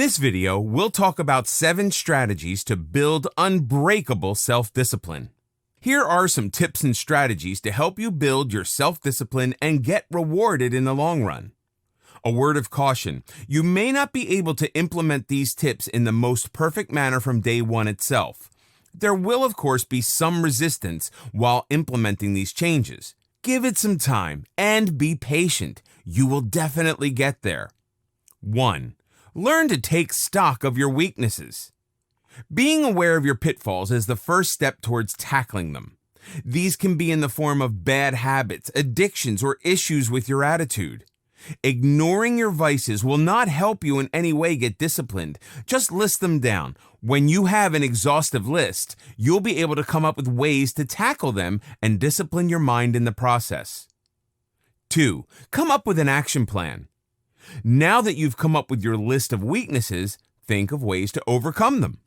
this video, we'll talk about 7 strategies to build unbreakable self-discipline. Here are some tips and strategies to help you build your self-discipline and get rewarded in the long run. A word of caution, you may not be able to implement these tips in the most perfect manner from day one itself. There will, of course, be some resistance while implementing these changes. Give it some time and be patient. You will definitely get there. 1. Learn to take stock of your weaknesses. Being aware of your pitfalls is the first step towards tackling them. These can be in the form of bad habits, addictions, or issues with your attitude. Ignoring your vices will not help you in any way get disciplined. Just list them down. When you have an exhaustive list, you'll be able to come up with ways to tackle them and discipline your mind in the process. 2. Come up with an action plan. Now that you've come up with your list of weaknesses, think of ways to overcome them.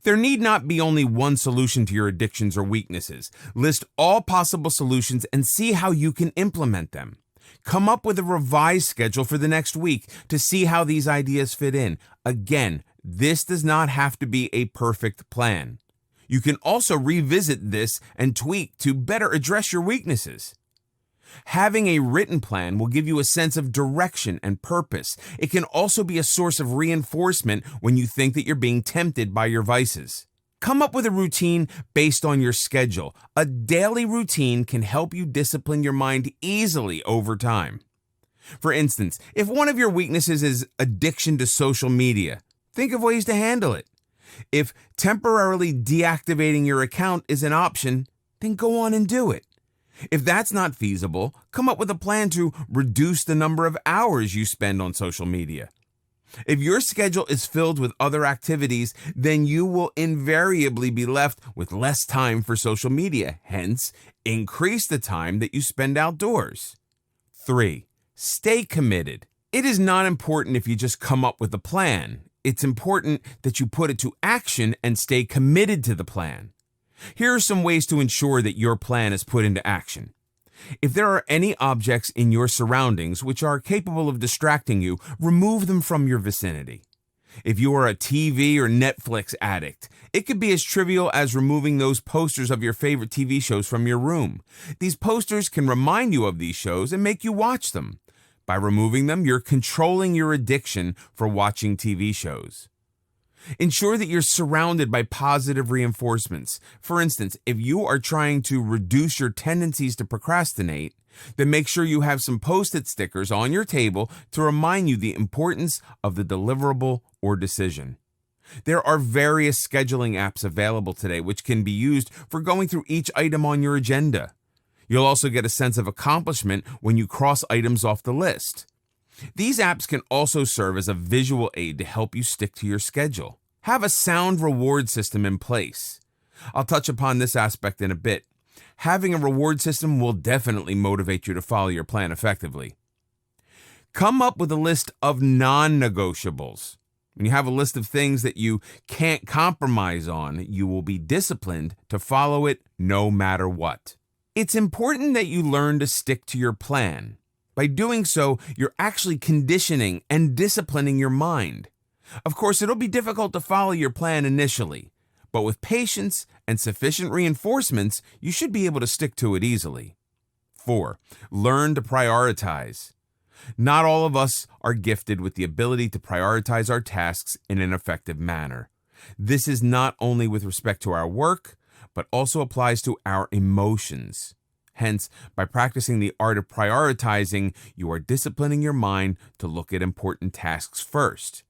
There need not be only one solution to your addictions or weaknesses. List all possible solutions and see how you can implement them. Come up with a revised schedule for the next week to see how these ideas fit in. Again, this does not have to be a perfect plan. You can also revisit this and tweak to better address your weaknesses. Having a written plan will give you a sense of direction and purpose. It can also be a source of reinforcement when you think that you're being tempted by your vices. Come up with a routine based on your schedule. A daily routine can help you discipline your mind easily over time. For instance, if one of your weaknesses is addiction to social media, think of ways to handle it. If temporarily deactivating your account is an option, then go on and do it. If that's not feasible, come up with a plan to reduce the number of hours you spend on social media. If your schedule is filled with other activities, then you will invariably be left with less time for social media. Hence, increase the time that you spend outdoors. 3. Stay committed. It is not important if you just come up with a plan. It's important that you put it to action and stay committed to the plan. Here are some ways to ensure that your plan is put into action. If there are any objects in your surroundings which are capable of distracting you, remove them from your vicinity. If you are a TV or Netflix addict, it could be as trivial as removing those posters of your favorite TV shows from your room. These posters can remind you of these shows and make you watch them. By removing them, you're controlling your addiction for watching TV shows. Ensure that you're surrounded by positive reinforcements. For instance, if you are trying to reduce your tendencies to procrastinate, then make sure you have some Post-it stickers on your table to remind you the importance of the deliverable or decision. There are various scheduling apps available today which can be used for going through each item on your agenda. You'll also get a sense of accomplishment when you cross items off the list. These apps can also serve as a visual aid to help you stick to your schedule. Have a sound reward system in place. I'll touch upon this aspect in a bit. Having a reward system will definitely motivate you to follow your plan effectively. Come up with a list of non-negotiables. When you have a list of things that you can't compromise on, you will be disciplined to follow it no matter what. It's important that you learn to stick to your plan. By doing so, you're actually conditioning and disciplining your mind. Of course, it'll be difficult to follow your plan initially, but with patience and sufficient reinforcements, you should be able to stick to it easily. 4. Learn to prioritize. Not all of us are gifted with the ability to prioritize our tasks in an effective manner. This is not only with respect to our work, but also applies to our emotions. Hence, by practicing the art of prioritizing, you are disciplining your mind to look at important tasks first.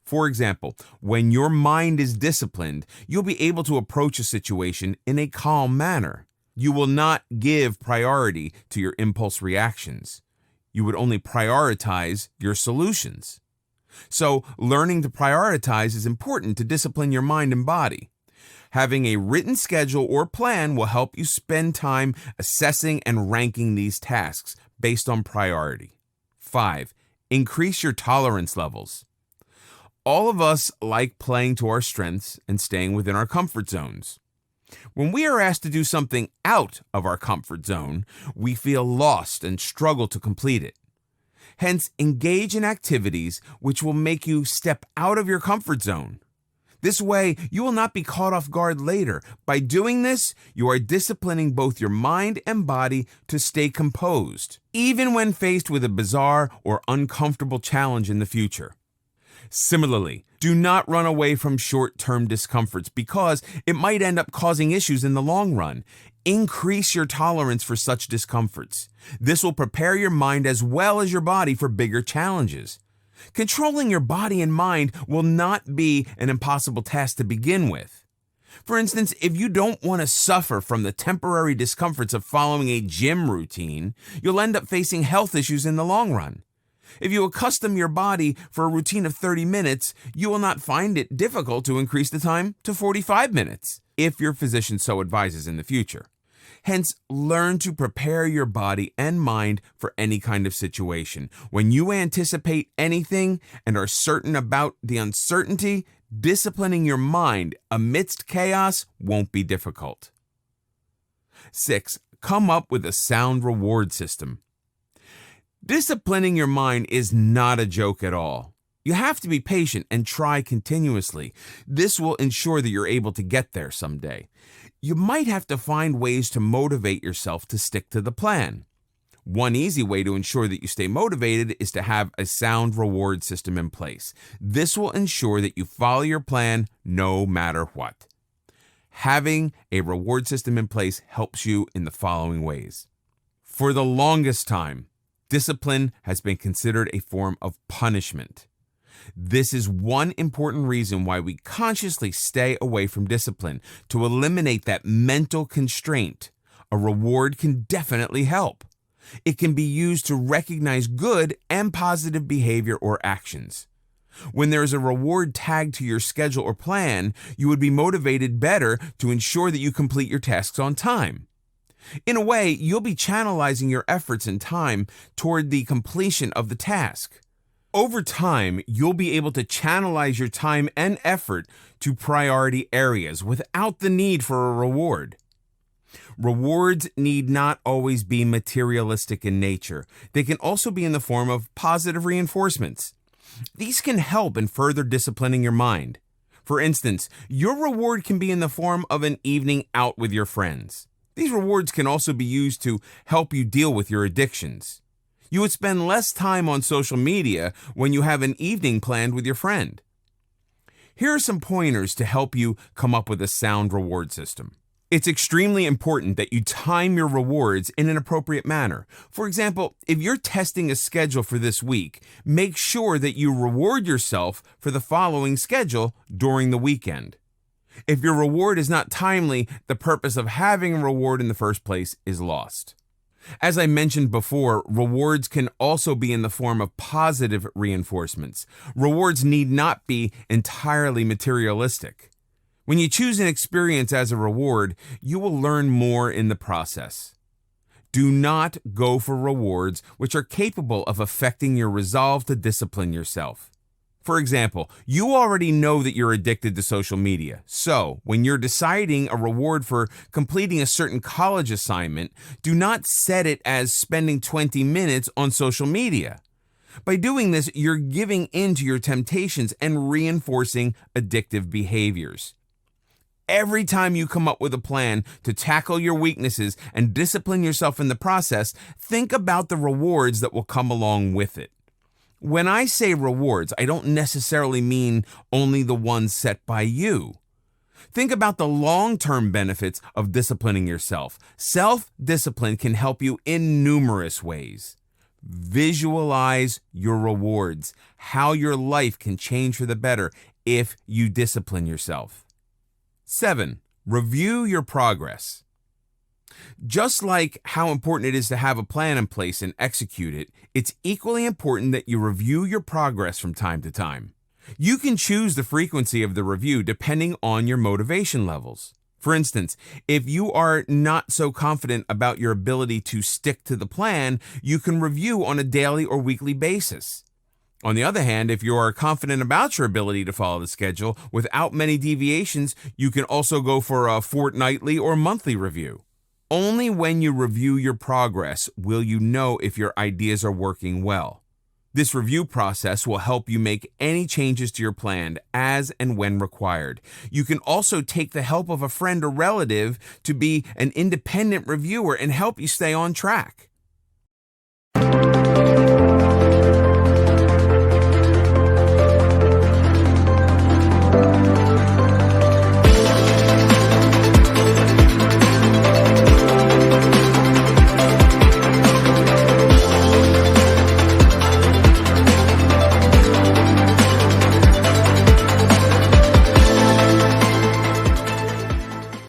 For example, when your mind is disciplined, you'll be able to approach a situation in a calm manner. You will not give priority to your impulse reactions. You would only prioritize your solutions. So, learning to prioritize is important to discipline your mind and body. Having a written schedule or plan will help you spend time assessing and ranking these tasks based on priority. 5. Increase your tolerance levels. All of us like playing to our strengths and staying within our comfort zones. When we are asked to do something out of our comfort zone, we feel lost and struggle to complete it. Hence, engage in activities which will make you step out of your comfort zone. This way, you will not be caught off guard later. By doing this, you are disciplining both your mind and body to stay composed, even when faced with a bizarre or uncomfortable challenge in the future. Similarly, do not run away from short-term discomforts because it might end up causing issues in the long run. Increase your tolerance for such discomforts. This will prepare your mind as well as your body for bigger challenges. Controlling your body and mind will not be an impossible task to begin with. For instance, if you don't want to suffer from the temporary discomforts of following a gym routine, you'll end up facing health issues in the long run. If you accustom your body for a routine of 30 minutes, you will not find it difficult to increase the time to 45 minutes, if your physician so advises in the future. Hence, learn to prepare your body and mind for any kind of situation. When you anticipate anything and are certain about the uncertainty, disciplining your mind amidst chaos won't be difficult. 6. Come up with a sound reward system. Disciplining your mind is not a joke at all. You have to be patient and try continuously. This will ensure that you're able to get there someday. You might have to find ways to motivate yourself to stick to the plan. One easy way to ensure that you stay motivated is to have a sound reward system in place. This will ensure that you follow your plan no matter what. Having a reward system in place helps you in the following ways. For the longest time, discipline has been considered a form of punishment. This is one important reason why we consciously stay away from discipline. To eliminate that mental constraint, a reward can definitely help. It can be used to recognize good and positive behavior or actions. When there is a reward tagged to your schedule or plan, you would be motivated better to ensure that you complete your tasks on time. In a way, you'll be channelizing your efforts and time toward the completion of the task. Over time, you'll be able to channelize your time and effort to priority areas without the need for a reward. Rewards need not always be materialistic in nature. They can also be in the form of positive reinforcements. These can help in further disciplining your mind. For instance, your reward can be in the form of an evening out with your friends. These rewards can also be used to help you deal with your addictions. You would spend less time on social media when you have an evening planned with your friend. Here are some pointers to help you come up with a sound reward system. It's extremely important that you time your rewards in an appropriate manner. For example, if you're testing a schedule for this week, make sure that you reward yourself for the following schedule during the weekend. If your reward is not timely, the purpose of having a reward in the first place is lost. As I mentioned before, rewards can also be in the form of positive reinforcements. Rewards need not be entirely materialistic. When you choose an experience as a reward, you will learn more in the process. Do not go for rewards which are capable of affecting your resolve to discipline yourself. For example, you already know that you're addicted to social media. So, when you're deciding a reward for completing a certain college assignment, do not set it as spending 20 minutes on social media. By doing this, you're giving in to your temptations and reinforcing addictive behaviors. Every time you come up with a plan to tackle your weaknesses and discipline yourself in the process, think about the rewards that will come along with it. When I say rewards, I don't necessarily mean only the ones set by you. Think about the long-term benefits of disciplining yourself. Self-discipline can help you in numerous ways. Visualize your rewards, how your life can change for the better if you discipline yourself. 7. Review your progress. Just like how important it is to have a plan in place and execute it, it's equally important that you review your progress from time to time. You can choose the frequency of the review depending on your motivation levels. For instance, if you are not so confident about your ability to stick to the plan, you can review on a daily or weekly basis. On the other hand, if you are confident about your ability to follow the schedule without many deviations, you can also go for a fortnightly or monthly review. Only when you review your progress will you know if your ideas are working well. This review process will help you make any changes to your plan as and when required. You can also take the help of a friend or relative to be an independent reviewer and help you stay on track.